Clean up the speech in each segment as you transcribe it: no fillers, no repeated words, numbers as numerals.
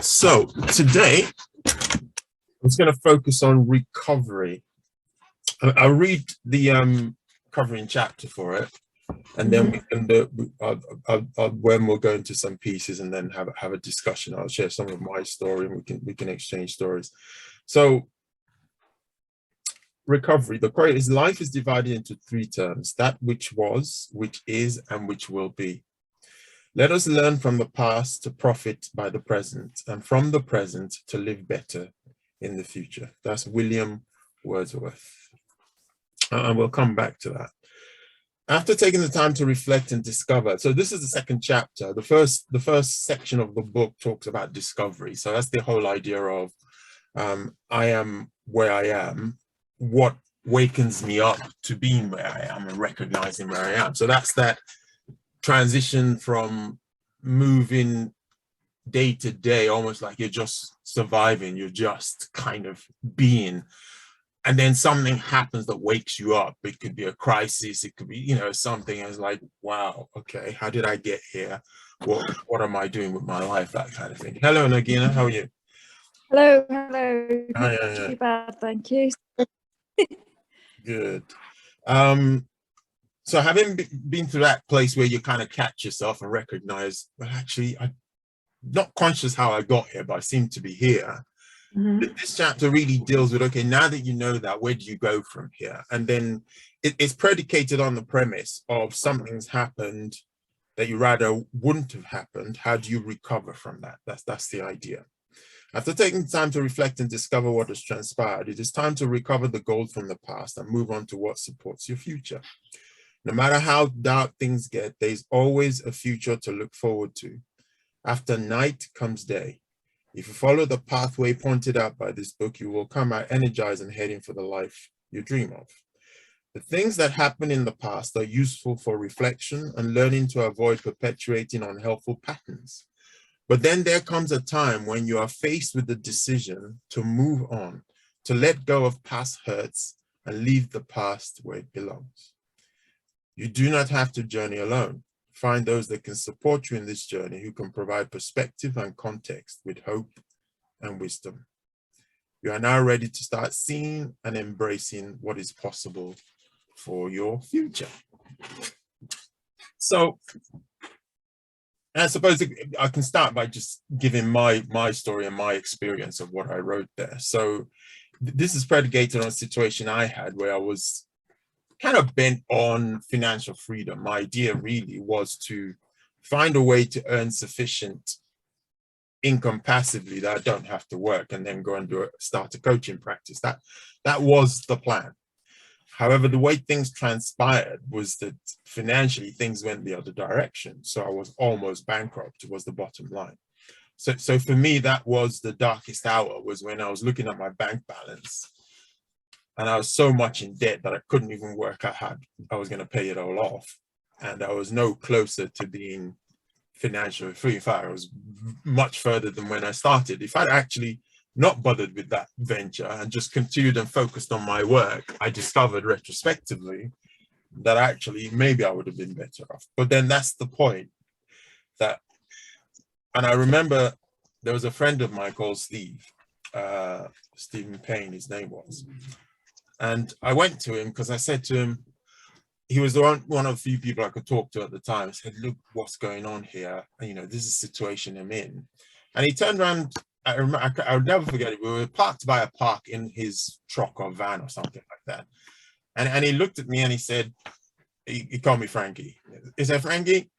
So today, I'm just going to focus on recovery. I'll read the covering chapter for it, and then we can do, when we'll go into some pieces and then have a discussion. I'll share some of my story, and we can exchange stories. So recovery, the quote is: life is divided into three terms: that which was, which is, and which will be. Let us learn from the past to profit by the present, and from the present to live better in the future. That's William Wordsworth. And we'll come back to that. After taking the time to reflect and discover, so this is the second chapter. The first section of the book talks about discovery. So that's the whole idea of I am where I am, what wakens me up to being where I am and recognizing where I am. So that's that transition from moving day to day, almost like you're just surviving, you're just kind of being, and then something happens that wakes you up. It could be a crisis, it could be, you know, something as like, wow, okay, how did I get here? What am I doing with my life? That kind of thing. Hello, Nagina, how are you? Hello. Not too bad, thank you. Good. So having been through that place where you kind of catch yourself and recognize, well, actually, I'm not conscious how I got here, but I seem to be here. This chapter really deals with, okay, now that you know that, where do you go from here? And then it's predicated on the premise of something's happened that you rather wouldn't have happened. How do you recover from that? That's the idea. After taking time to reflect and discover what has transpired, it is time to recover the gold from the past and move on to what supports your future. No matter how dark things get, there's always a future to look forward to. After night comes day. If you follow the pathway pointed out by this book, you will come out energized and heading for the life you dream of. The things that happened in the past are useful for reflection and learning to avoid perpetuating unhelpful patterns. But then there comes a time when you are faced with the decision to move on, to let go of past hurts and leave the past where it belongs. You do not have to journey alone. Find those that can support you in this journey, who can provide perspective and context with hope and wisdom. You are now ready to start seeing and embracing what is possible for your future. So I suppose I can start by just giving my story and my experience of what I wrote there. So this is predicated on a situation I had where I was kind of bent on financial freedom. My idea really was to find a way to earn sufficient income passively that I don't have to work, and then go and start a coaching practice. That was the plan. However, the way things transpired was that financially things went the other direction. So I was almost bankrupt, was the bottom line. So for me, that was the darkest hour, was when I was looking at my bank balance and I was so much in debt that I couldn't even work out how I was going to pay it all off. And I was no closer to being financially free. In fact, I was much further than when I started. If I'd actually not bothered with that venture and just continued and focused on my work, I discovered retrospectively that actually maybe I would have been better off. But then that's the point. And I remember there was a friend of mine called Steve, Stephen Payne, his name was. And I went to him because I said to him, he was one of the few people I could talk to at the time. I said, look, what's going on here? And, you know, this is the situation I'm in. And he turned around, I'll never forget it. We were parked by a park in his truck or van or something like that. And he looked at me and he said, he called me Frankie. He said, Frankie,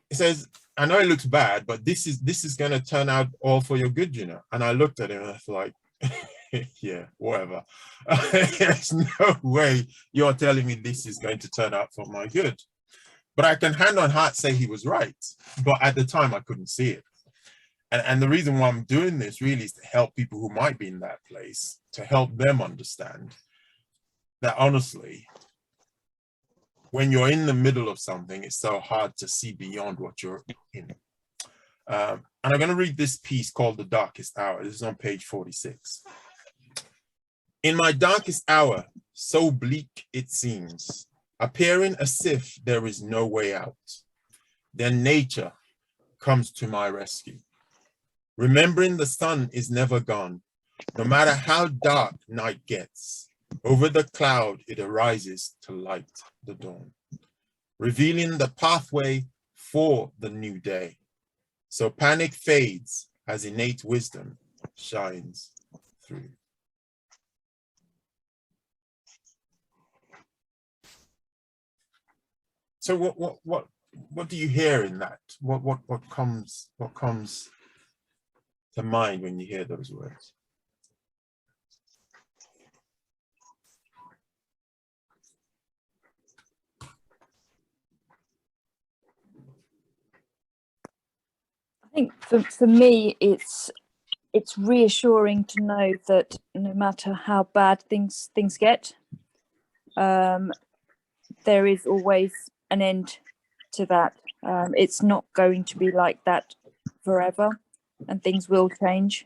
he says, I know it looks bad, but this is going to turn out all for your good, you know. And I looked at him and I was like, yeah, whatever. There's no way you're telling me this is going to turn out for my good. But I can hand on heart say he was right. But at the time, I couldn't see it. And the reason why I'm doing this really is to help people who might be in that place, to help them understand that honestly, when you're in the middle of something, it's so hard to see beyond what you're in. And I'm going to read this piece called The Darkest Hour. This is on page 46. In my darkest hour, so bleak it seems, appearing as if there is no way out, then nature comes to my rescue. remembering the sun is never gone. No matter how dark night gets, over the cloud it arises to light the dawn, revealing the pathway for the new day. So panic fades as innate wisdom shines through. So what do you hear in that? What comes to mind when you hear those words? I think for me, it's reassuring to know that no matter how bad things get, there is always an end to that. It's not going to be like that forever, and things will change.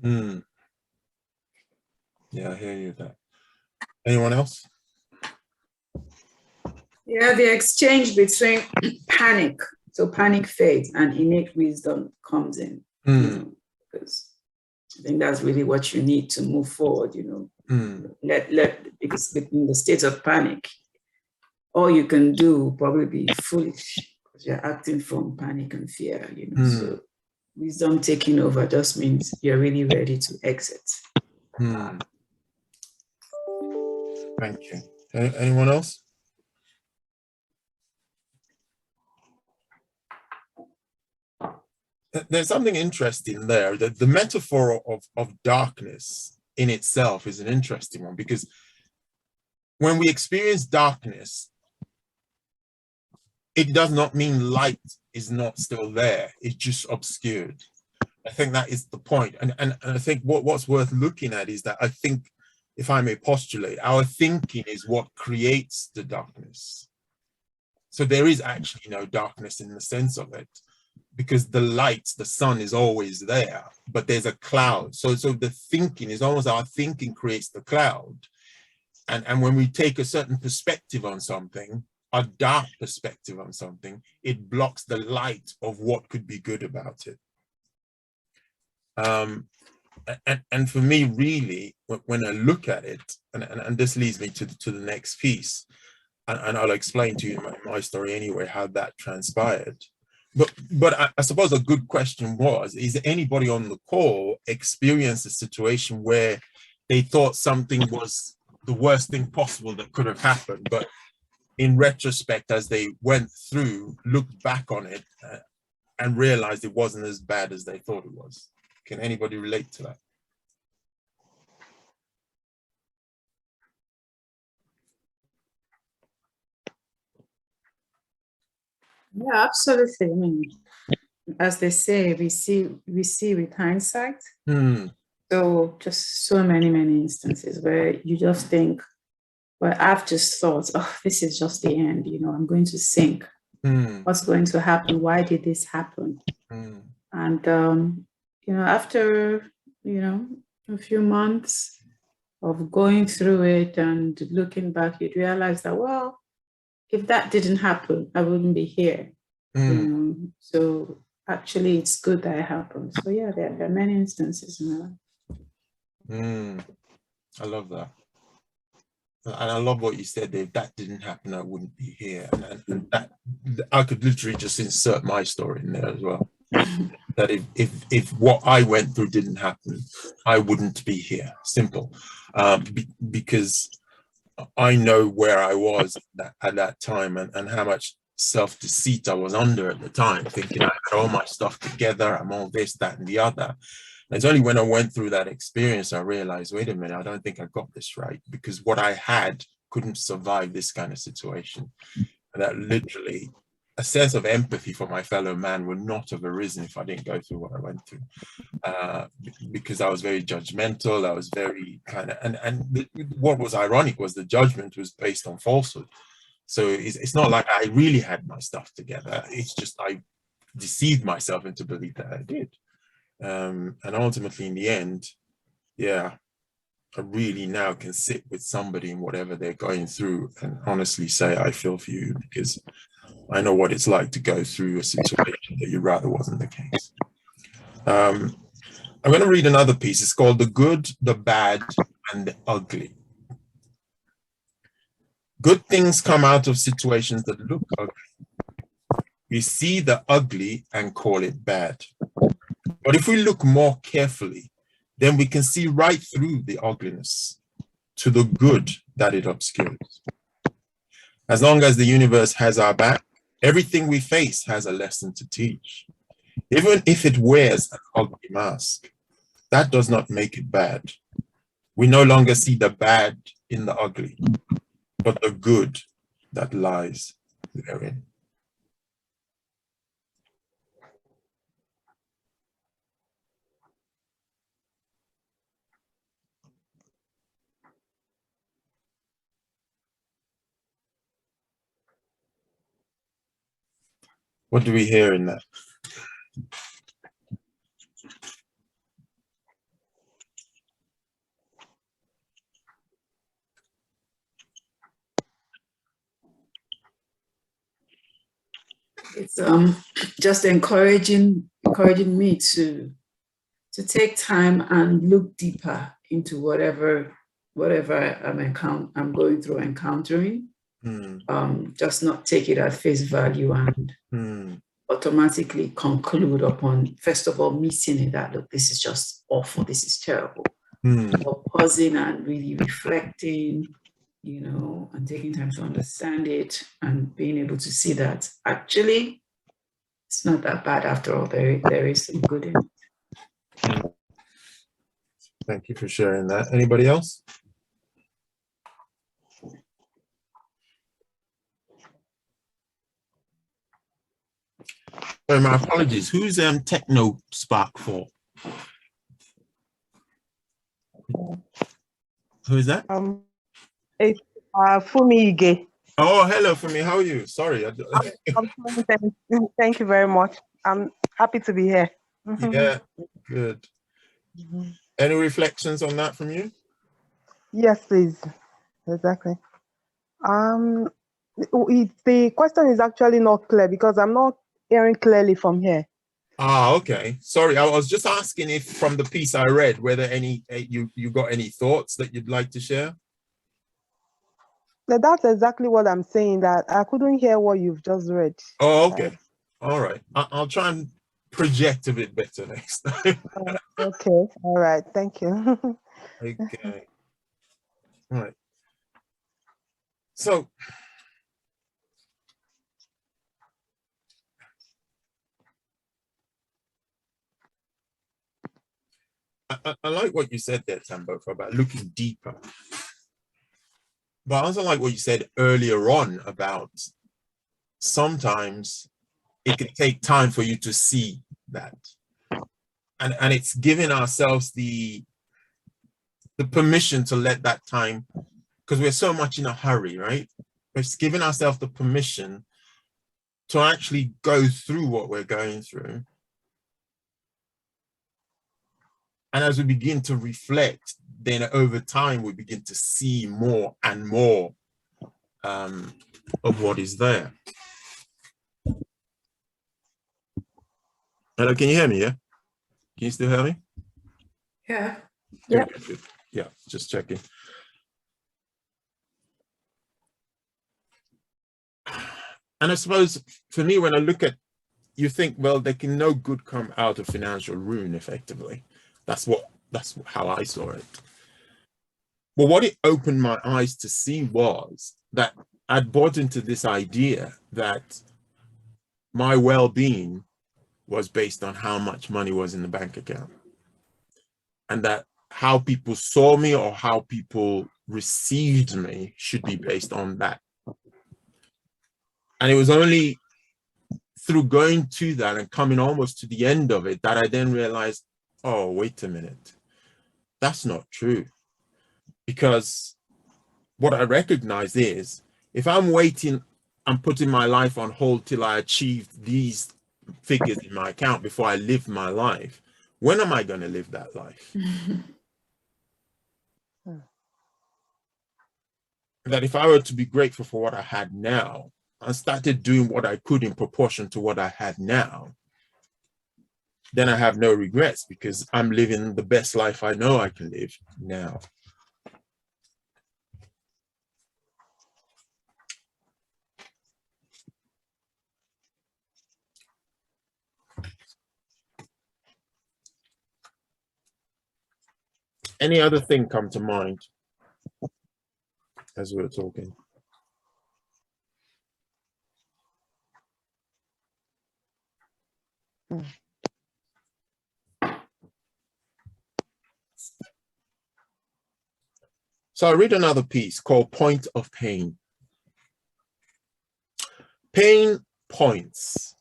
Yeah, I hear you there. Anyone else? Yeah, the exchange between panic, so panic fades and innate wisdom comes in, because I think that's really what you need to move forward, because in the state of panic, all you can do probably be foolish because you're acting from panic and fear, so wisdom taking over just means you're really ready to exit. Thank you. Anyone else? There's something interesting there. The metaphor of darkness in itself is an interesting one, because when we experience darkness, it does not mean light is not still there. It's just obscured. I think that is the point. And I think what's worth looking at is that I think, if I may postulate, our thinking is what creates the darkness. So there is actually no darkness in the sense of it, because the light, the sun is always there, but there's a cloud. So the thinking is almost, our thinking creates the cloud. And when we take a certain perspective on something, a dark perspective on something, it blocks the light of what could be good about it. And for me, really, when I look at it, and this leads me to the next piece, and I'll explain to you my story anyway, how that transpired. But I suppose a good question was, is anybody on the call experienced a situation where they thought something was the worst thing possible that could have happened, but in retrospect, as they went through, looked back on it and realized it wasn't as bad as they thought it was? Can anybody relate to that? Yeah, absolutely. I mean, as they say, we see with hindsight. So just so many instances where you just think, well, I've just thought, oh, this is just the end, I'm going to sink. What's going to happen? Why did this happen? And after a few months of going through it and looking back, you'd realize that, well, if that didn't happen, I wouldn't be here. So actually, it's good that it happened. So yeah, there are many instances in my life. I love that. And I love what you said there. If that didn't happen, I wouldn't be here. And that, I could literally just insert my story in there as well. That if what I went through didn't happen, I wouldn't be here. Simple. Because I know where I was at that time, and how much self-deceit I was under at the time, thinking I had all my stuff together, I'm all this, that, and the other. And it's only when I went through that experience, I realized, wait a minute, I don't think I got this right, because what I had couldn't survive this kind of situation. And that literally, a sense of empathy for my fellow man would not have arisen if I didn't go through what I went through. Because I was very judgmental, I was very kind of, and what was ironic was the judgment was based on falsehood. So it's not like I really had my stuff together. It's just I deceived myself into belief that I did. And ultimately, in the end, yeah, I really now can sit with somebody in whatever they're going through and honestly say, I feel for you, because I know what it's like to go through a situation that you'd rather wasn't the case. I'm going to read another piece. It's called The Good, the Bad, and the Ugly. Good things come out of situations that look ugly. We see the ugly and call it bad. But if we look more carefully, then we can see right through the ugliness to the good that it obscures. As long as the universe has our back, everything we face has a lesson to teach. Even if it wears an ugly mask, that does not make it bad. We no longer see the bad in the ugly, but the good that lies therein. What do we hear in that? It's just encouraging me to take time and look deeper into whatever I'm going through, encountering. Just not take it at face value and automatically conclude upon, first of all, meeting it that, look, this is just awful, this is terrible. Or pausing and really reflecting, and taking time to understand it and being able to see that actually it's not that bad after all. There is some good in it. Thank you for sharing that. Anybody else? Sorry, my apologies. Who's Techno Spark for? Who is that? It's Fumi Ige. Oh, hello, Fumi. How are you? Sorry. Thank you very much. I'm happy to be here. Yeah, good. Any reflections on that from you? Yes, please. Exactly. The question is actually not clear because I'm not hearing clearly from here. Ah, okay. Sorry, I was just asking if from the piece I read, whether you got any thoughts that you'd like to share? That's exactly what I'm saying, that I couldn't hear what you've just read. Oh, okay. All right. I'll try and project a bit better next time. Okay. All right. Thank you. Okay. All right. So, I like what you said there, Tambo, about looking deeper. But I also like what you said earlier on about sometimes it can take time for you to see that. And it's giving ourselves the permission to let that time, because we're so much in a hurry, right? It's giving ourselves the permission to actually go through what we're going through. And as we begin to reflect, then over time, we begin to see more and more of what is there. Hello, can you hear me? Yeah? Can you still hear me? Yeah. Yeah. Yeah, just checking. And I suppose for me, when I look at, you think, well, there can no good come out of financial ruin, effectively. That's how I saw it. But what it opened my eyes to see was that I'd bought into this idea that my well-being was based on how much money was in the bank account. And that how people saw me or how people received me should be based on that. And it was only through going to that and coming almost to the end of it that I then realized, oh, wait a minute, that's not true. Because what I recognize is if I'm waiting and putting my life on hold till I achieve these figures in my account before I live my life, when am I going to live that life? That if I were to be grateful for what I had now and started doing what I could in proportion to what I had now, then I have no regrets because I'm living the best life I know I can live now. Any other thing come to mind as we were talking? So I read another piece called Point of Pain. Pain points.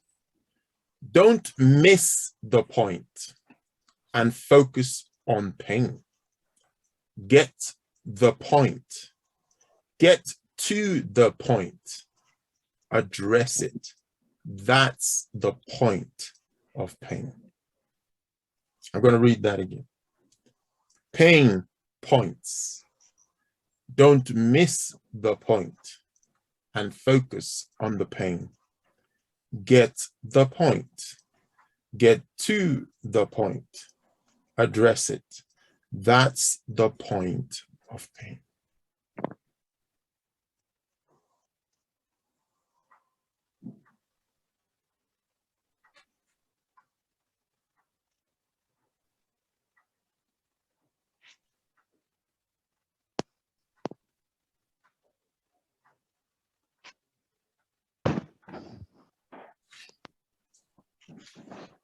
Don't miss the point and focus on pain. Get the point. Get to the point. Address it. That's the point of pain. I'm going to read that again. Pain points. Don't miss the point and focus on the pain. Get the point. Get to the point. Address it. That's the point of pain.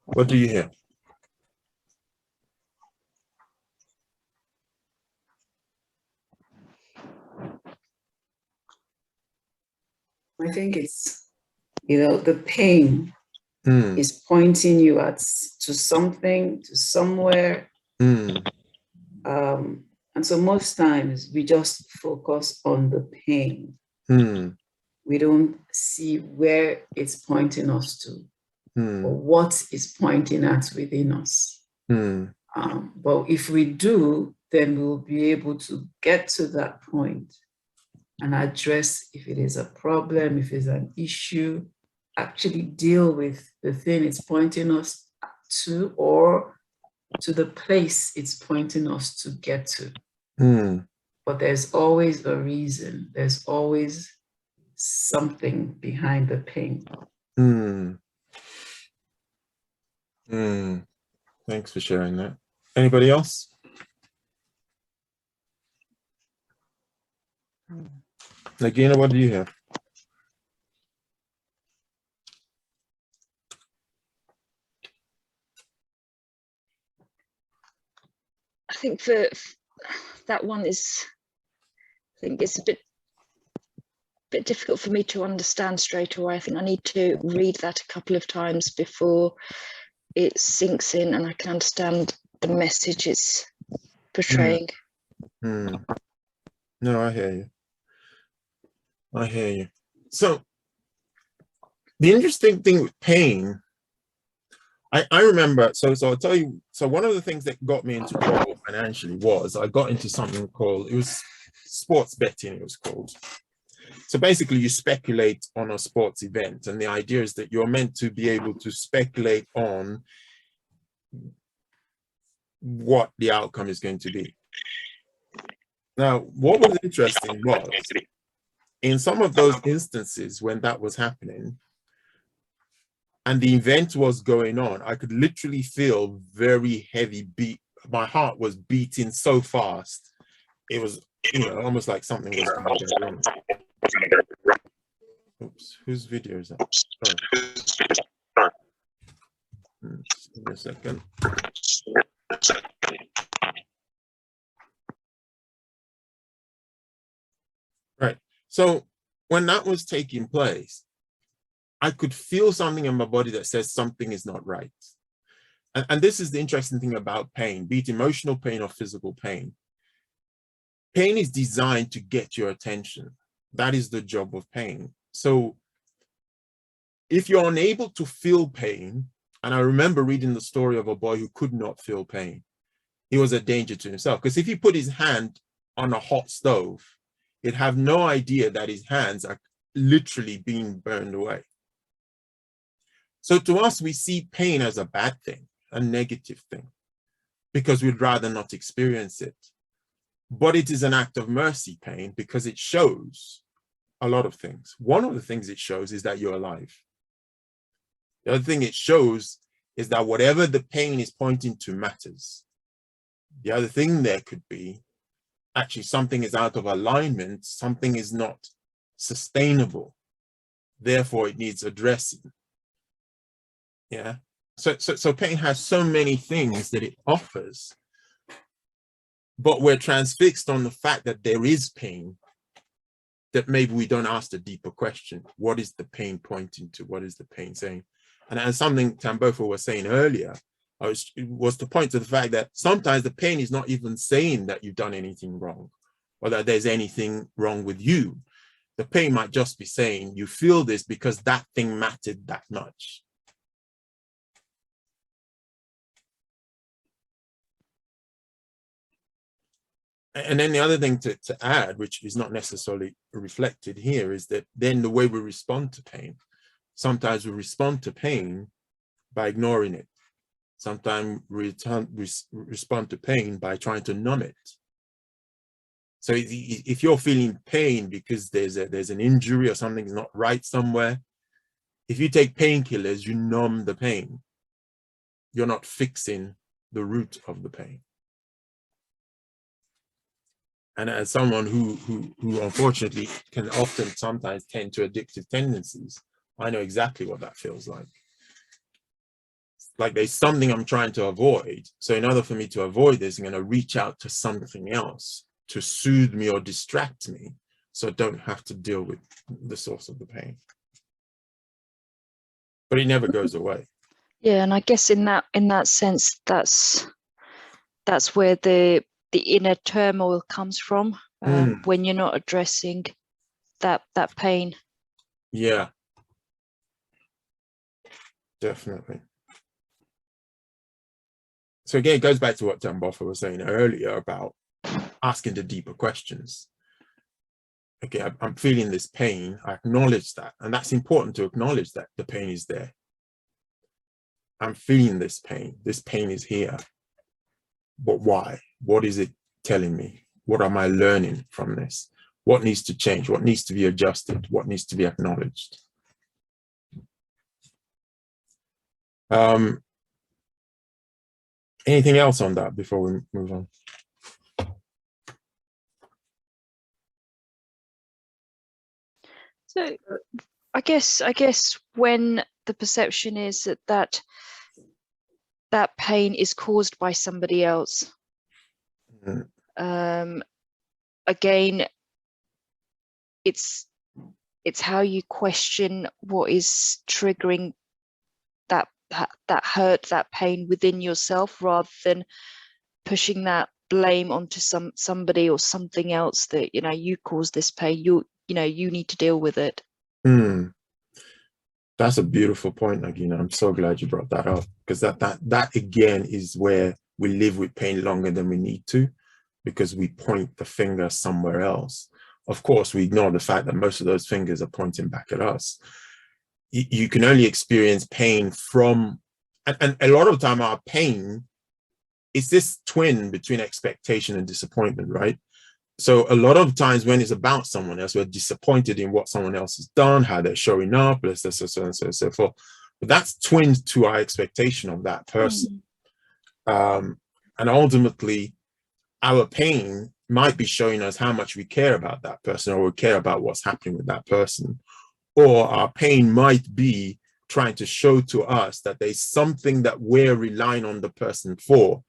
What do you hear? I think it's, the pain is pointing you to something, to somewhere. And so most times we just focus on the pain. We don't see where it's pointing us to or what is pointing at within us. But if we do, then we'll be able to get to that point and address if it is a problem, if it's an issue, actually deal with the thing it's pointing us to or to the place it's pointing us to get to. But there's always a reason. There's always something behind the pain. Thanks for sharing that. Anybody else? Nagina, what do you have? I think for that one is, I think it's a bit difficult for me to understand straight away. I think I need to read that a couple of times before it sinks in and I can understand the message it's portraying. No, I hear you. I hear you. So the interesting thing with pain, I remember, so I'll tell you, so one of the things that got me into trouble financially was I got into something called, it was sports betting, it was called. So basically you speculate on a sports event, and the idea is that you're meant to be able to speculate on what the outcome is going to be. Now, what was interesting was, in some of those instances when that was happening, and the event was going on, I could literally feel very heavy beat. My heart was beating so fast. It was, almost like something was going to go wrong. Oops, whose video is that? Sorry. Give me a second. Right. So when that was taking place, I could feel something in my body that says something is not right. And this is the interesting thing about pain, be it emotional pain or physical pain. Pain is designed to get your attention. That is the job of pain. So if you're unable to feel pain, and I remember reading the story of a boy who could not feel pain. He was a danger to himself, because if he put his hand on a hot stove, he'd have no idea that his hands are literally being burned away. So to us, we see pain as a bad thing. a negative thing because we'd rather not experience it. But it is an act of mercy, pain, because it shows a lot of things. One of the things it shows is that you're alive. The other thing it shows is that whatever the pain is pointing to matters. The other thing there could be, actually something is out of alignment, something is not sustainable, therefore it needs addressing. Yeah. So pain has so many things that it offers, but we're transfixed on the fact that there is pain, that maybe we don't ask the deeper question. What is the pain pointing to? What is the pain saying? And as something Tambofo was saying earlier, was to point to the fact that sometimes the pain is not even saying that you've done anything wrong or that there's anything wrong with you. The pain might just be saying you feel this because that thing mattered that much. And then the other thing to add, which is not necessarily reflected here, is that then the way we respond to pain. Sometimes we respond to pain by ignoring it. Sometimes we respond to pain by trying to numb it. So if you're feeling pain because there's an injury or something's not right somewhere, if you take painkillers, you numb the pain. You're not fixing the root of the pain. And as someone who unfortunately can often sometimes tend to addictive tendencies, I know exactly what that feels like. Like there's something I'm trying to avoid. So in order for me to avoid this, I'm going to reach out to something else to soothe me or distract me so I don't have to deal with the source of the pain. But it never goes away. Yeah, and I guess in that sense, that's where the inner turmoil comes from, when you're not addressing that pain. Yeah, definitely. So again, it goes back to what Tambofo was saying earlier about asking the deeper questions. Okay, I'm feeling this pain. I acknowledge that. And that's important to acknowledge that the pain is there. I'm feeling this pain. This pain is here. But why? What is it telling me? What am I learning from this? What needs to change? What needs to be adjusted? What needs to be acknowledged? Anything else on that before we move on? So I guess when the perception is that pain is caused by somebody else, again, it's how you question what is triggering that hurt, that pain within yourself, rather than pushing that blame onto somebody or something else that, you caused this pain, you need to deal with it. That's a beautiful point, Nagina. I'm so glad you brought that up, because that again is where we live with pain longer than we need to, because we point the finger somewhere else. Of course, we ignore the fact that most of those fingers are pointing back at us. You can only experience pain from, and a lot of the time our pain is this twin between expectation and disappointment, right? So a lot of times when it's about someone else, we're disappointed in what someone else has done, how they're showing up, so forth. But that's twinned to our expectation of that person. And ultimately, our pain might be showing us how much we care about that person, or we care about what's happening with that person. Or our pain might be trying to show to us that there's something that we're relying on the person for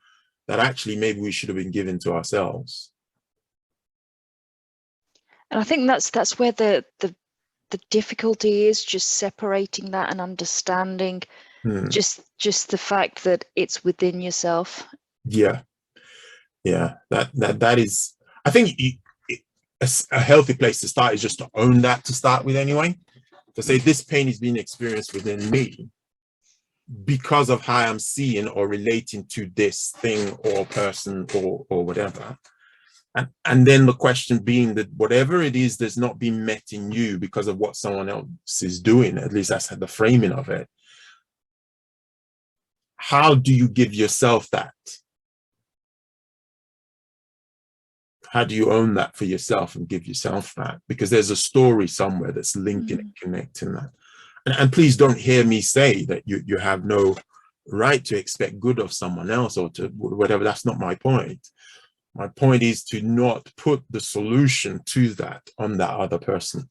that actually maybe we should have been given to ourselves. And I think that's where the difficulty is, just separating that and understanding just the fact that it's within yourself. Yeah, that is, I think a healthy place to start is just to own that to start with anyway. To say this pain is being experienced within me because of how I'm seeing or relating to this thing or person or whatever. And then the question being that whatever it is that's not being met in you because of what someone else is doing, at least that's the framing of it. how do you give yourself that? How do you own that for yourself and give yourself that? Because there's a story somewhere that's linking and connecting that. And please don't hear me say that you have no right to expect good of someone else or to whatever. That's not my point. My point is to not put the solution to that on that other person,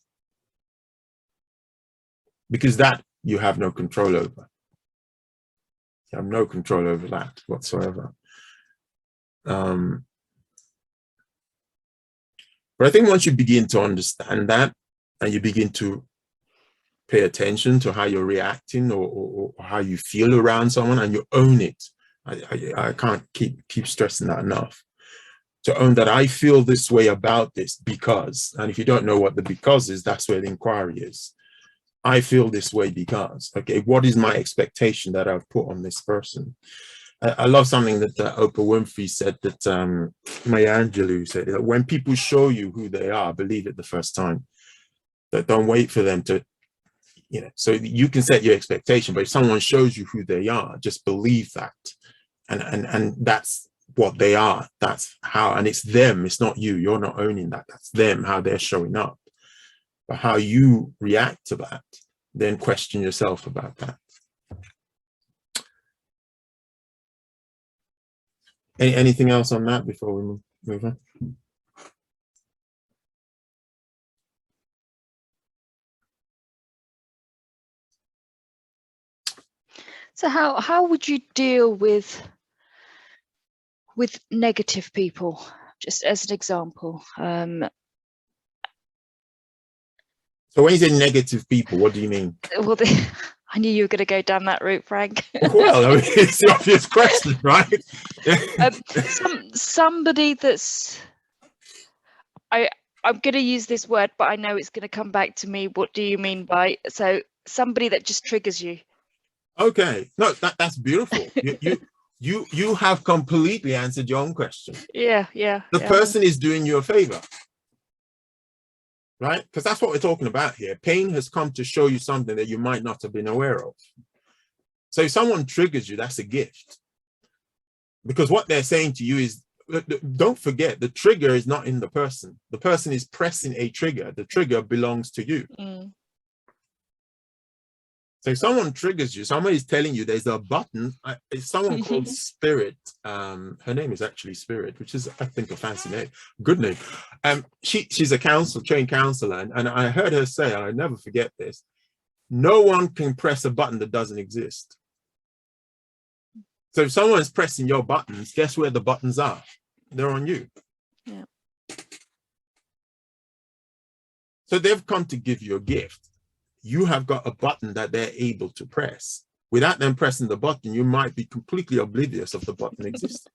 because that you have no control over. You have no control over that whatsoever. But I think once you begin to understand that and you begin to pay attention to how you're reacting or how you feel around someone and you own it, I can't keep stressing that enough. To own that I feel this way about this because, and if you don't know what the because is, that's where the inquiry is. I feel this way because, okay, what is my expectation that I've put on this person? I love something that Oprah Winfrey said, that Maya Angelou said, that when people show you who they are, believe it the first time. That don't wait for them to, you know, so you can set your expectation, but if someone shows you who they are, just believe that. And that's what they are. That's how, and it's them, it's not you. You're not owning that. That's them, how they're showing up. But how you react to that, then question yourself about that. Anything else on that before we move on? So how would you deal with negative people, just as an example? So when you say negative people, what do you mean? Well, I knew you were going to go down that route, Frank. Well, I mean, it's the obvious question, right? Somebody that's, I'm going to use this word, but I know it's going to come back to me. What do you mean by, so somebody that just triggers you? Okay, no, that's beautiful. You have completely answered your own question. Yeah. The person is doing you a favor, right? Because that's what we're talking about here. Pain has come to show you something that you might not have been aware of. So if someone triggers you, that's a gift. Because what they're saying to you is, don't forget, the trigger is not in the person. The person is pressing a trigger. The trigger belongs to you. So if someone triggers you, someone is telling you there's a button. It's someone called Spirit. Her name is actually Spirit, which is, I think, a fancy name, good name. She's a trained counselor, and I heard her say, and I never forget this: no one can press a button that doesn't exist. So if someone's pressing your buttons, guess where the buttons are? They're on you. Yeah. So they've come to give you a gift. You have got a button that they're able to press. Without them pressing the button, you might be completely oblivious of the button existing.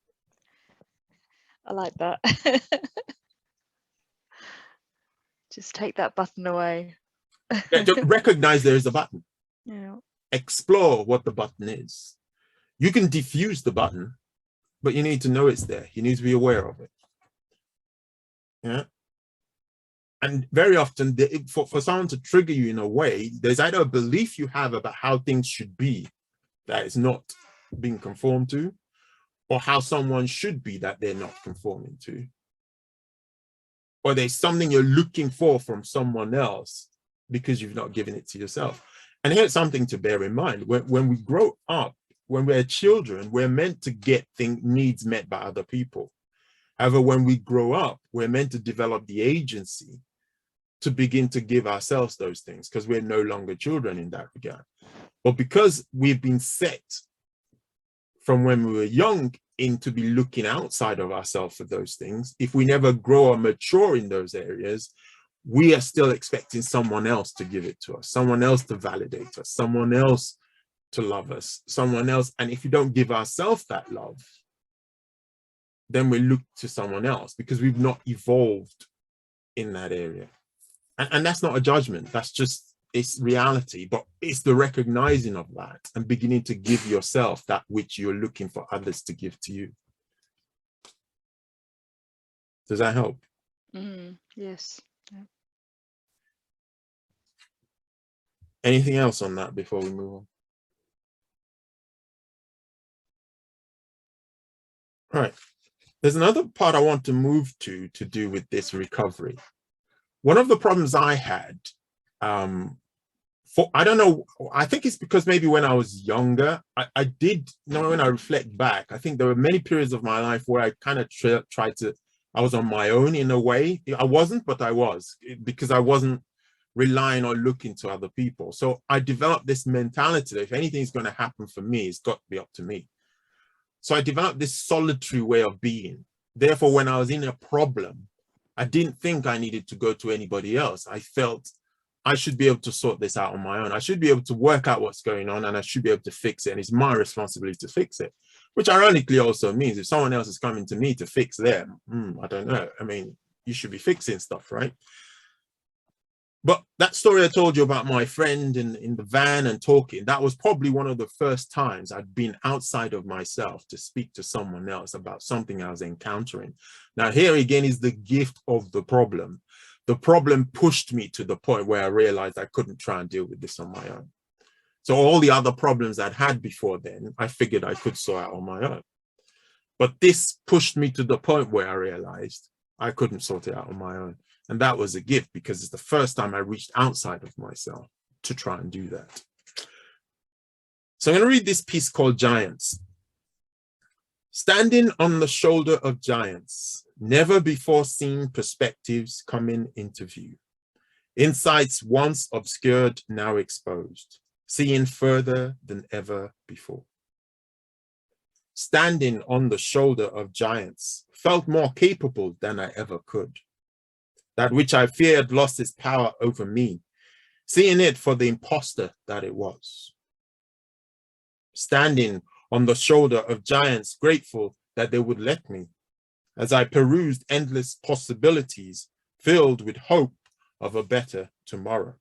I like that. Just take that button away. Yeah, just recognize there is a button. Yeah. Explore what the button is. You can diffuse the button, but you need to know it's there. You need to be aware of it. Yeah. And very often, for someone to trigger you in a way, there's either a belief you have about how things should be that is not being conformed to, or how someone should be that they're not conforming to. Or there's something you're looking for from someone else because you've not given it to yourself. And here's something to bear in mind. When we grow up, when we're children, we're meant to get needs met by other people. However, when we grow up, we're meant to develop the agency to begin to give ourselves those things, because we're no longer children in that regard. But because we've been set from when we were young into be looking outside of ourselves for those things, if we never grow or mature in those areas, we are still expecting someone else to give it to us, someone else to validate us, someone else to love us, someone else. And if we don't give ourselves that love, then we look to someone else because we've not evolved in that area. And that's not a judgment. That's just, it's reality. But it's the recognizing of that and beginning to give yourself that which you're looking for others to give to you. Does that help? Yes. Yeah. Anything else on that before we move on? Right. There's another part I want to move to do with this recovery. One of the problems I had, I don't know, I think it's because maybe when I was younger, I did, when I reflect back, I think there were many periods of my life where I kind of tried to, I was on my own in a way. I wasn't, but I was, because I wasn't relying or looking to other people. So I developed this mentality that if anything's going to happen for me, it's got to be up to me. So I developed this solitary way of being. Therefore, when I was in a problem, I didn't think I needed to go to anybody else. I felt I should be able to sort this out on my own. I should be able to work out what's going on, and I should be able to fix it. And it's my responsibility to fix it, which ironically also means if someone else is coming to me to fix them, I don't know. I mean, you should be fixing stuff, right? But that story I told you about my friend in the van and talking, that was probably one of the first times I'd been outside of myself to speak to someone else about something I was encountering. Now, here again is the gift of the problem. The problem pushed me to the point where I realized I couldn't try and deal with this on my own. So all the other problems I'd had before then, I figured I could sort out on my own. But this pushed me to the point where I realized I couldn't sort it out on my own. And that was a gift, because it's the first time I reached outside of myself to try and do that. So I'm going to read this piece called Giants. Standing on the shoulder of giants, never before seen perspectives coming into view. Insights once obscured, now exposed, seeing further than ever before. Standing on the shoulder of giants, felt more capable than I ever could. That which I feared lost its power over me, seeing it for the imposter that it was. Standing on the shoulder of giants, grateful that they would let me, as I perused endless possibilities, filled with hope of a better tomorrow.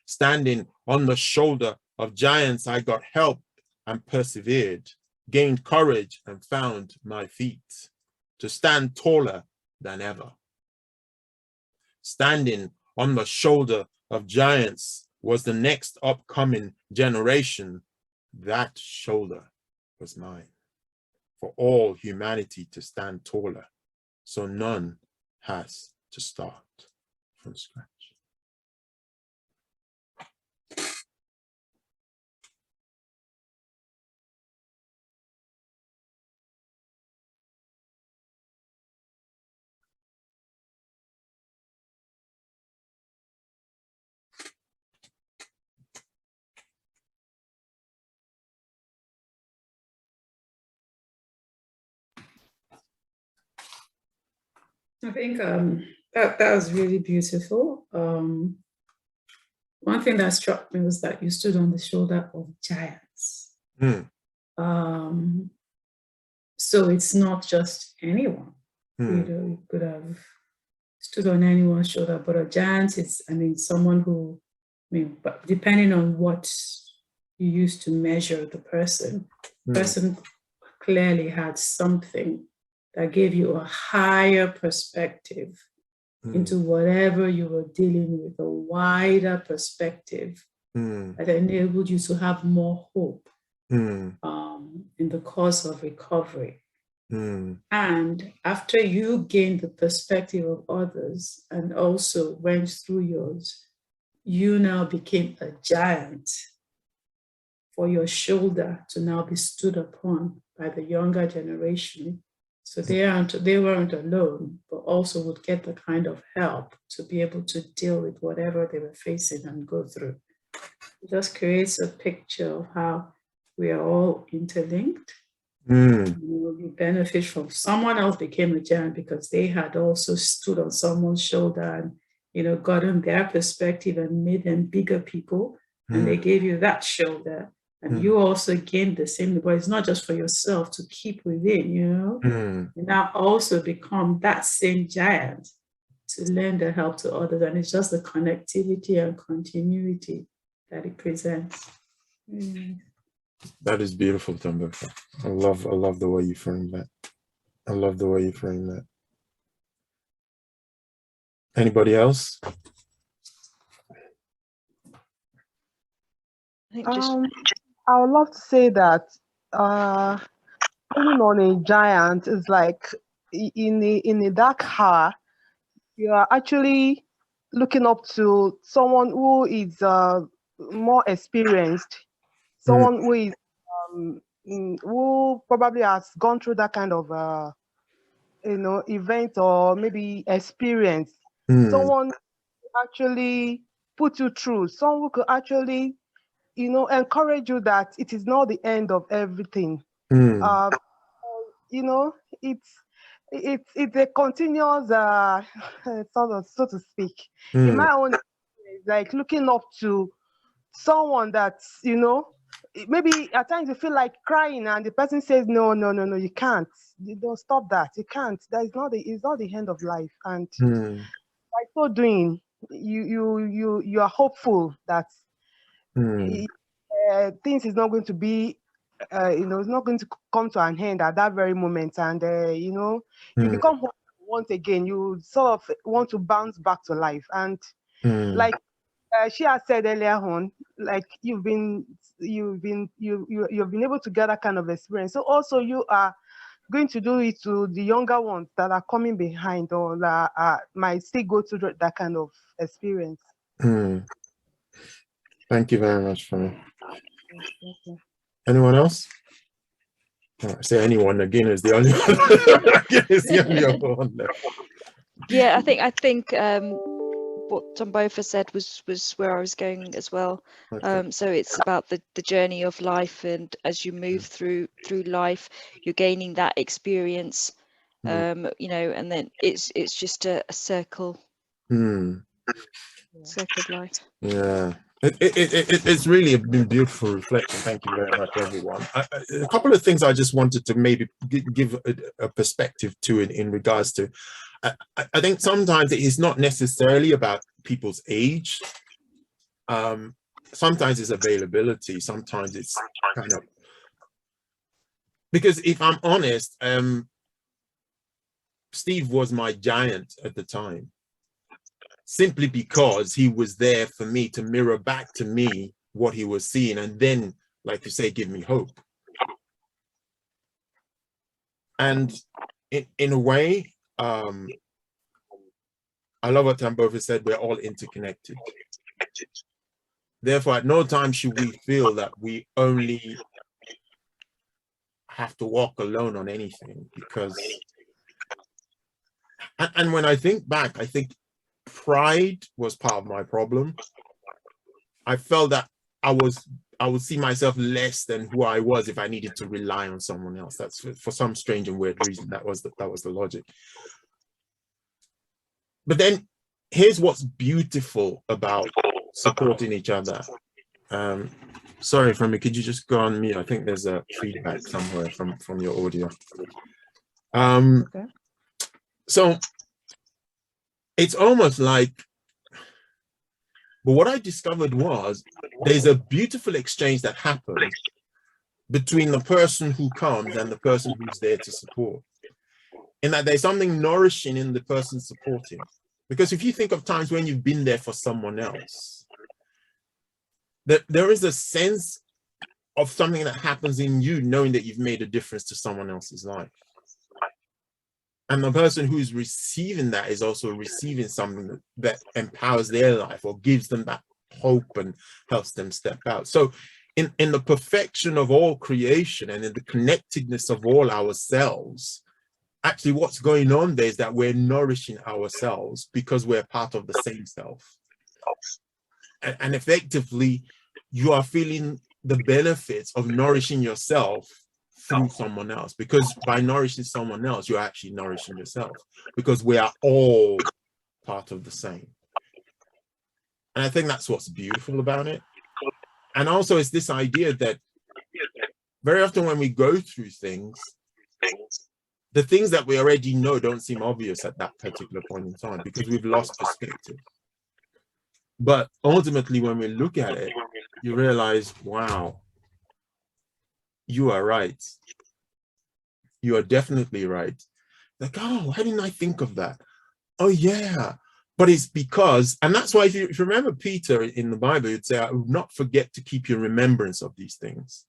Standing on the shoulder of giants, I got help and persevered, gained courage and found my feet, to stand taller than ever. Standing on the shoulder of giants was the next upcoming generation. That shoulder was mine, for all humanity to stand taller, so none has to start from scratch. I think that was really beautiful. One thing that struck me was that you stood on the shoulder of giants. So it's not just anyone. You could have stood on anyone's shoulder, but a giant is, someone who, but depending on what you use to measure the person clearly had something that gave you a higher perspective into whatever you were dealing with, a wider perspective that enabled you to have more hope in the course of recovery. And after you gained the perspective of others and also went through yours, you now became a giant for your shoulder to now be stood upon by the younger generation. So they weren't alone, but also would get the kind of help to be able to deal with whatever they were facing and go through. It just creates a picture of how we are all interlinked. You benefit from someone else became a giant because they had also stood on someone's shoulder and gotten their perspective and made them bigger people, and they gave you that shoulder. And you also gain the same, but it's not just for yourself to keep within, You now also become that same giant to lend the help to others. And it's just the connectivity and continuity that it presents. That is beautiful, Tambeka. I love the way you frame that. I love the way you frame that. Anybody else? I think just I would love to say that leaning on a giant is like in a dark hour, you are actually looking up to someone who is more experienced, someone who is who probably has gone through that kind of event or maybe experience. Someone who actually put you through, someone who could actually encourage you that it is not the end of everything. It's a continuous sort of, so to speak. In my own experience, like looking up to someone that's maybe at times you feel like crying and the person says no, you can't, you don't, stop that, you can't, it's not the end of life. And by so doing, you are hopeful that things is not going to be it's not going to come to an end at that very moment. And you become hopeful once again, you sort of want to bounce back to life. And like she has said earlier on, like you've been able to get that kind of experience, so also you are going to do it to the younger ones that are coming behind, or that might still go through that kind of experience. Thank you very much for me. Anyone else? Oh, I say anyone again is the only one left. Yeah, I think what Tombofa said was where I was going as well. Okay. So it's about the journey of life, and as you move through life, you're gaining that experience, and then it's just a circle. Circle of life. Yeah. It's really a beautiful reflection. Thank you very much, everyone. A couple of things I just wanted to maybe give a perspective to in regards to, I think sometimes it is not necessarily about people's age. Sometimes it's availability. Sometimes it's kind of, because if I'm honest, Steve was my giant at the time, simply because he was there for me to mirror back to me what he was seeing, and then, like you say, give me hope. And in a way, I love what Tambofa said, we're all interconnected. Therefore, at no time should we feel that we only have to walk alone on anything, because, and when I think back, I think pride was part of my problem. I felt that I would see myself less than who I was if I needed to rely on someone else. That's for some strange and weird reason. That was the logic. But then here's what's beautiful about supporting each other. Sorry, Femi, could you just go on mute? I think there's a feedback somewhere from your audio. Okay. So it's almost like, but what I discovered was there's a beautiful exchange that happens between the person who comes and the person who's there to support, in that there's something nourishing in the person supporting. Because if you think of times when you've been there for someone else, there is a sense of something that happens in you, knowing that you've made a difference to someone else's life. And the person who's receiving that is also receiving something that empowers their life or gives them that hope and helps them step out. So in the perfection of all creation and in the connectedness of all ourselves, actually what's going on there is that we're nourishing ourselves because we're part of the same self. And effectively, you are feeling the benefits of nourishing yourself through someone else, because by nourishing someone else, you're actually nourishing yourself, because we are all part of the same. And I think that's what's beautiful about it. And also it's this idea that very often when we go through things, the things that we already know don't seem obvious at that particular point in time because we've lost perspective. But ultimately, when we look at it, you realize, wow, you are right. You are definitely right. Like, oh, why didn't I think of that? Oh, yeah. But it's because, and that's why if you remember Peter in the Bible, you'd say, I will not forget to keep your remembrance of these things.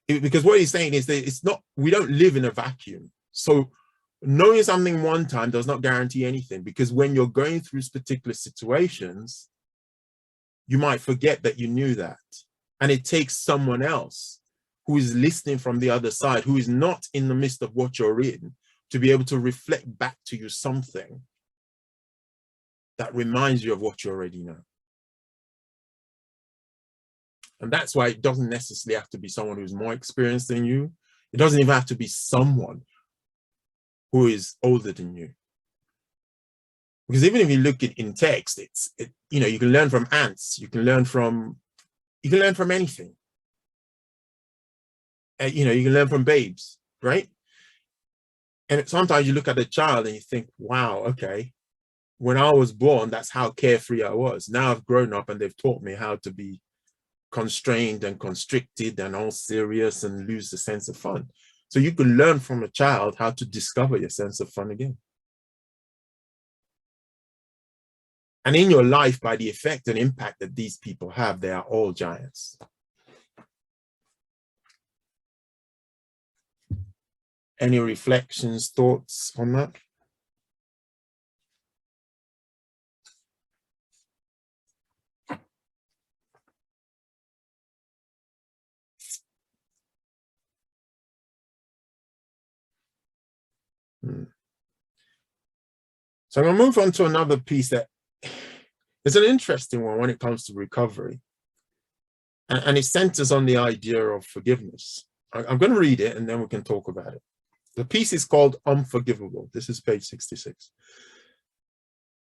because what he's saying is that it's not, we don't live in a vacuum. So knowing something one time does not guarantee anything, because when you're going through particular situations, you might forget that you knew that. And it takes someone else who is listening from the other side, who is not in the midst of what you're in, to be able to reflect back to you something that reminds you of what you already know. And that's why it doesn't necessarily have to be someone who's more experienced than you. It doesn't even have to be someone who is older than you. Because even if you look at in text, you know, you can learn from ants, you can learn from anything. You know, you can learn from babes, right? And sometimes you look at a child and you think, wow, okay, when I was born, that's how carefree I was. Now I've grown up and they've taught me how to be constrained and constricted and all serious and lose the sense of fun. So you can learn from a child how to discover your sense of fun again. And in your life, by the effect and impact that these people have, they are all giants. Any reflections, thoughts on that? So I'm going to move on to another piece that is an interesting one when it comes to recovery. And it centers on the idea of forgiveness. I'm going to read it and then we can talk about it. The piece is called Unforgivable. This is page 66.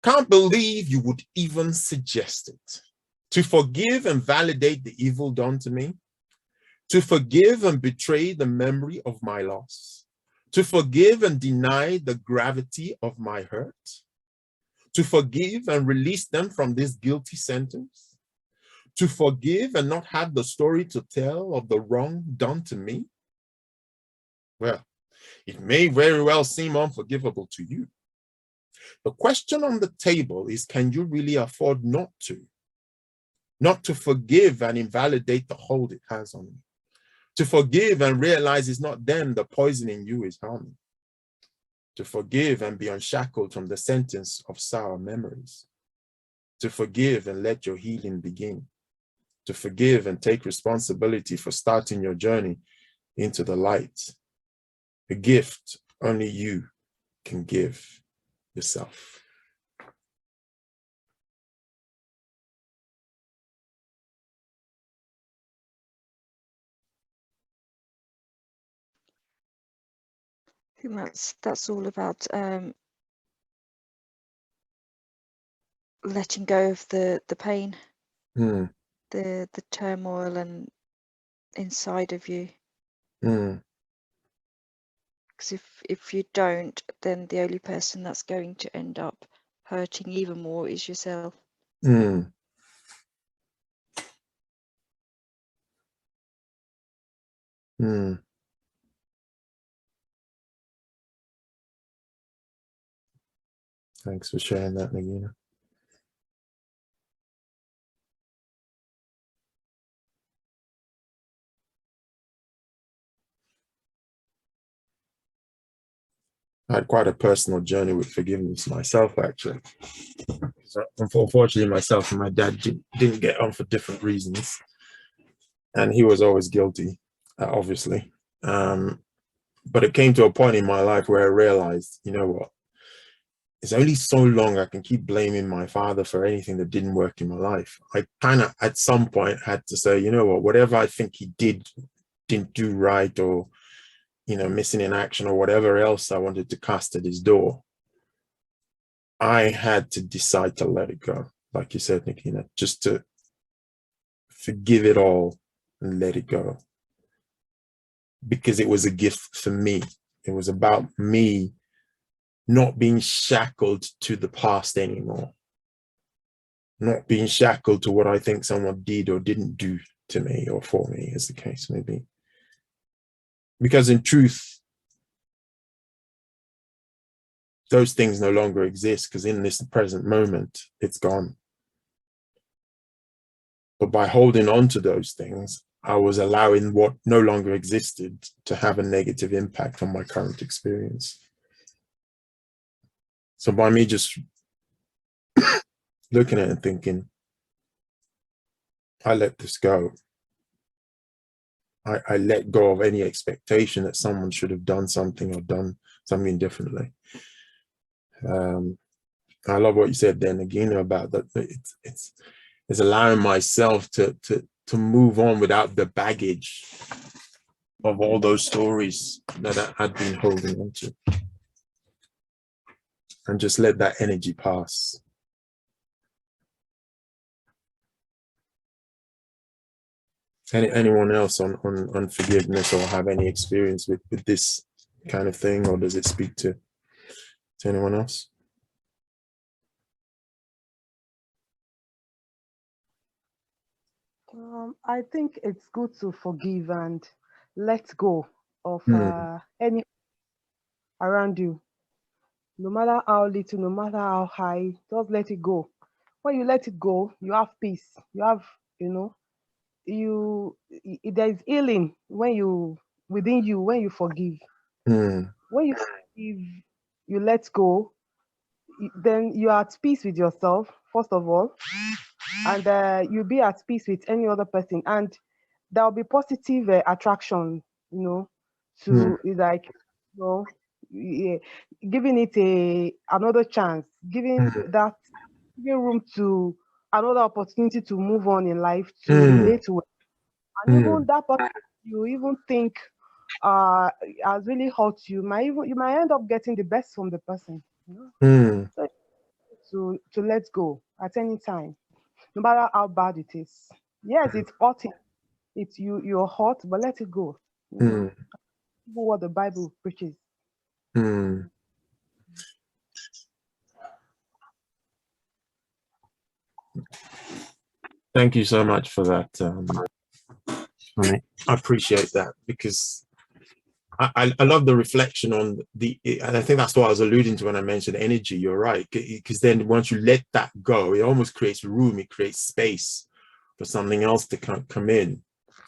Can't believe you would even suggest it. To forgive and validate the evil done to me. To forgive and betray the memory of my loss. To forgive and deny the gravity of my hurt. To forgive and release them from this guilty sentence. To forgive and not have the story to tell of the wrong done to me. Well, it may very well seem unforgivable to you. The question on the table is, can you really afford not to? Not to forgive and invalidate the hold it has on you. To forgive and realize it's not them, the poison in you is harming. To forgive and be unshackled from the sentence of sour memories. To forgive and let your healing begin. To forgive and take responsibility for starting your journey into the light. A gift only you can give yourself. I think that's all about letting go of the pain, the turmoil and inside of you. Because if you don't, then the only person that's going to end up hurting even more is yourself. Thanks for sharing that, Nagina. I had quite a personal journey with forgiveness myself, actually. Unfortunately, myself and my dad didn't get on for different reasons. And he was always guilty, obviously. But it came to a point in my life where I realized, you know what? It's only so long I can keep blaming my father for anything that didn't work in my life. I kind of, at some point, had to say, you know what? Whatever I think he didn't do right, or you know, missing in action or whatever else I wanted to cast at his door, I had to decide to let it go. Like you said, Nikina, just to forgive it all and let it go. Because it was a gift for me. It was about me not being shackled to the past anymore. Not being shackled to what I think someone did or didn't do to me or for me, as the case may be. Because in truth, those things no longer exist, because in this present moment, it's gone. But by holding on to those things, I was allowing what no longer existed to have a negative impact on my current experience. So by me just looking at it and thinking, I let this go. I let go of any expectation that someone should have done something or done something differently. I love what you said then again about that. It's allowing myself to move on without the baggage of all those stories that I had been holding on to, and just let that energy pass. Anyone else on forgiveness, or have any experience with this kind of thing, or does it speak to anyone else? I think it's good to forgive and let go of any around you. No matter how little, no matter how high, just let it go. When you let it go, you have peace. You have, there's healing within you when you forgive. When you forgive, you let go, then you're at peace with yourself, first of all, and you'll be at peace with any other person, and there'll be positive attraction, to like, yeah, giving it another chance, giving room to another opportunity to move on in life, to relate to it. And even that person you even think has really hurt you, you might end up getting the best from the person. So to let go at any time, no matter how bad it is. Yes, it's hurting. It's you're hurt, but let it go. Even what the Bible preaches. Thank you so much for that. I appreciate that, because I love the reflection on and I think that's what I was alluding to when I mentioned energy. You're right, because then once you let that go, it almost creates room, it creates space for something else to come in.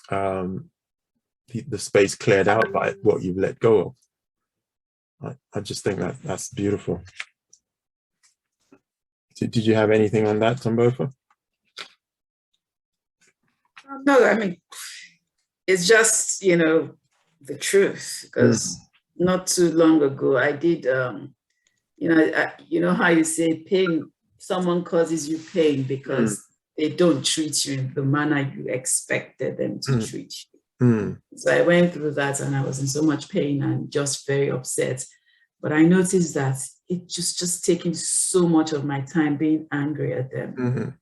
The space cleared out by what you've let go of. I just think that's beautiful. Did you have anything on that, Tombofa? No, I mean, it's just, the truth, because not too long ago I did, you know how you say pain, someone causes you pain because they don't treat you in the manner you expected them to treat you. So I went through that and I was in so much pain and just very upset. But I noticed that it just taking so much of my time being angry at them.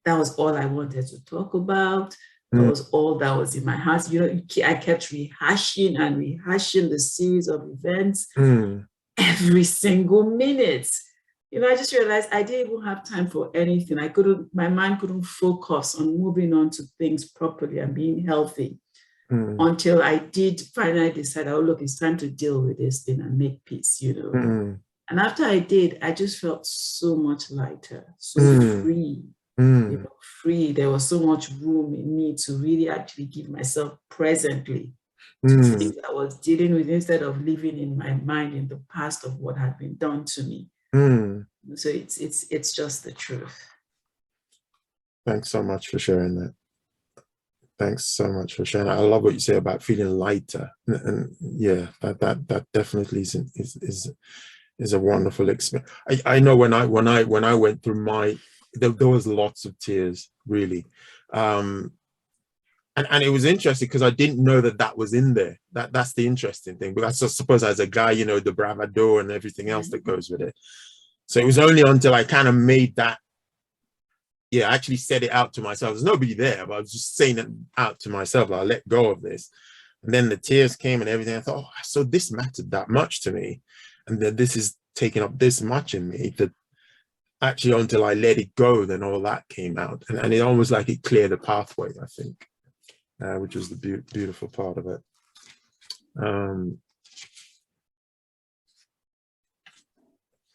That was all I wanted to talk about. That was all that was in my heart. I kept rehashing the series of events every single minute. I just realized I didn't even have time for anything. My mind couldn't focus on moving on to things properly and being healthy until I did finally decide, oh, look, it's time to deal with this thing and make peace, And after I did, I just felt so much lighter, so free. Free. There was so much room in me to really actually give myself presently to things I was dealing with, instead of living in my mind in the past of what had been done to me. So it's just the truth. Thanks so much for sharing that. Thanks so much for sharing. I love what you say about feeling lighter, and yeah, that definitely is a wonderful experience. I know when I went through there was lots of tears, really, and it was interesting because I didn't know that was in there. That's the interesting thing. But I suppose as a guy, the bravado and everything else that goes with it. So it was only until I kind of made that. Yeah, I actually said it out to myself. There's nobody there, but I was just saying it out to myself. I let go of this. And then the tears came and everything. I thought, oh, so this mattered that much to me. And that this is taking up this much in me, that actually until I let it go, then all that came out. And it almost like it cleared a pathway, I think, which was the beautiful part of it. I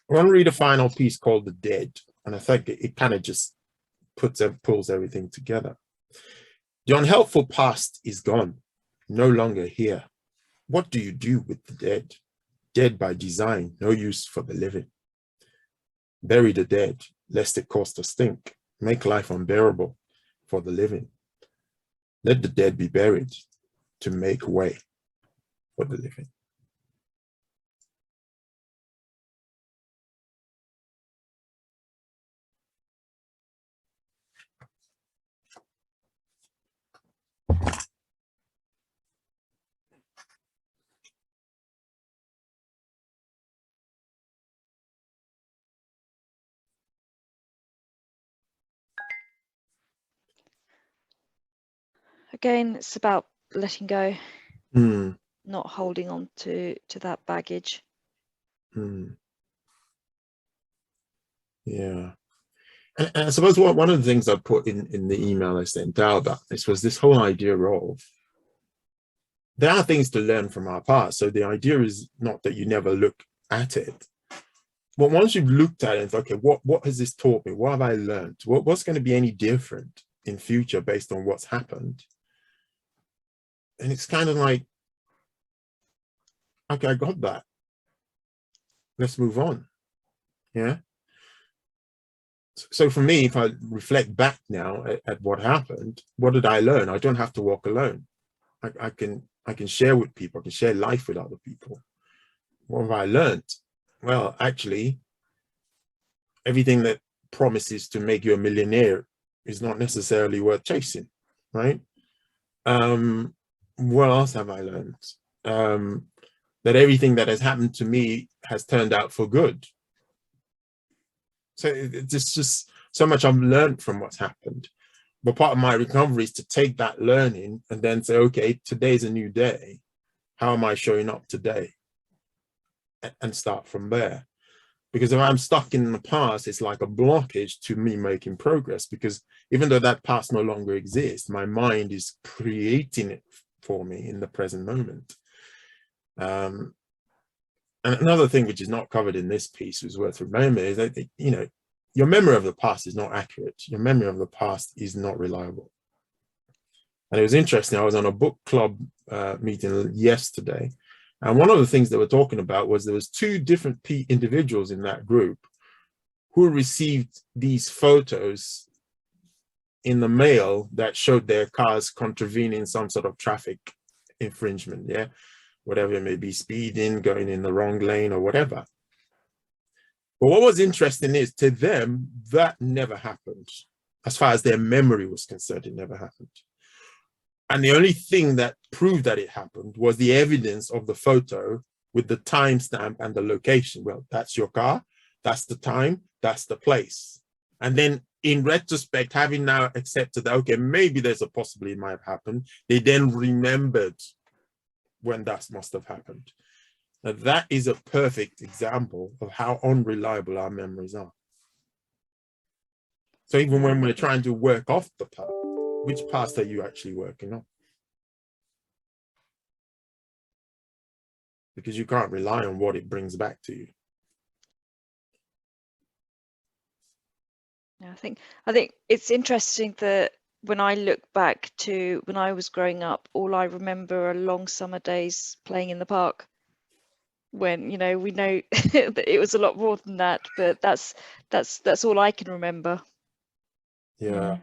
want to read a final piece called The Dead. And I think it kind of just pulls everything together. The unhelpful past is gone, no longer here. What do you do with the dead? Dead by design, no use for the living. Bury the dead, lest it cause a stink. Make life unbearable for the living. Let the dead be buried to make way for the living. Again, it's about letting go, not holding on to that baggage. Yeah. And I suppose one of the things I put in the email I sent out about this was this whole idea of there are things to learn from our past. So the idea is not that you never look at it. But once you've looked at it, it's okay, what has this taught me? What have I learned? What's going to be any different in future based on what's happened? And it's kind of like, okay, I got that. Let's move on. Yeah. So for me, if I reflect back now at what happened, what did I learn? I don't have to walk alone. I can share with people. I can share life with other people. What have I learned? Well, actually, everything that promises to make you a millionaire is not necessarily worth chasing, right? What else have I learned? That everything that has happened to me has turned out for good. So it's just so much I've learned from what's happened. But part of my recovery is to take that learning and then say, okay, today's a new day. How am I showing up today? And start from there. Because if I'm stuck in the past, it's like a blockage to me making progress. Because even though that past no longer exists, my mind is creating it for me in the present moment. And another thing which is not covered in this piece is worth remembering is that, you know, your memory of the past is not accurate. Your memory of the past is not reliable. And it was interesting. I was on a book club meeting yesterday. And one of the things they were talking about was there was two different individuals in that group who received these photos in the mail that showed their cars contravening some sort of traffic infringement. Yeah. Whatever it may be, speeding, going in the wrong lane or whatever. But what was interesting is to them, that never happened. As far as their memory was concerned, it never happened. And the only thing that proved that it happened was the evidence of the photo with the timestamp and the location. Well, that's your car, that's the time, that's the place. And then in retrospect, having now accepted that, okay, maybe there's a possibility it might have happened, they then remembered when that must have happened. Now, that is a perfect example of how unreliable our memories are. So even when we're trying to work off the past, which past are you actually working on? Because you can't rely on what it brings back to you. I think it's interesting that when I look back to when I was growing up, all I remember are long summer days playing in the park. When, you know, we know that it was a lot more than that, but that's all I can remember. Yeah.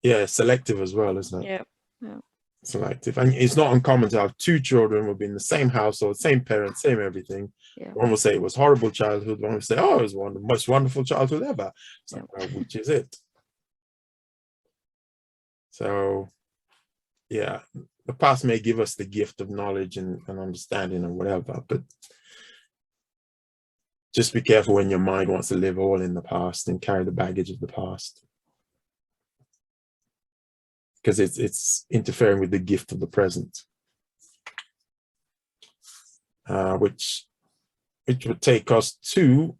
Yeah, selective as well, isn't it? Yeah. Yeah. Selective. And it's not uncommon to have two children will be in the same household, same parents, same everything. Yeah. One will say it was horrible childhood, one will say, oh, it was one of the most wonderful childhood ever. It's like, well, which is it? So yeah, the past may give us the gift of knowledge and understanding or whatever, but just be careful when your mind wants to live all in the past and carry the baggage of the past, because it's interfering with the gift of the present, which would take us to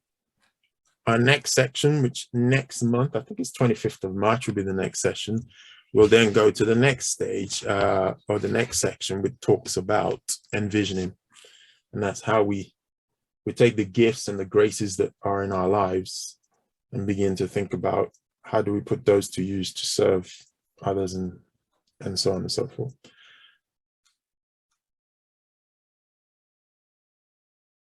our next section, which next month, I think it's 25th of March will be the next session. We'll then go to the next stage or the next section, which talks about envisioning. And that's how we take the gifts and the graces that are in our lives and begin to think about how do we put those to use to serve others, and so on and so forth.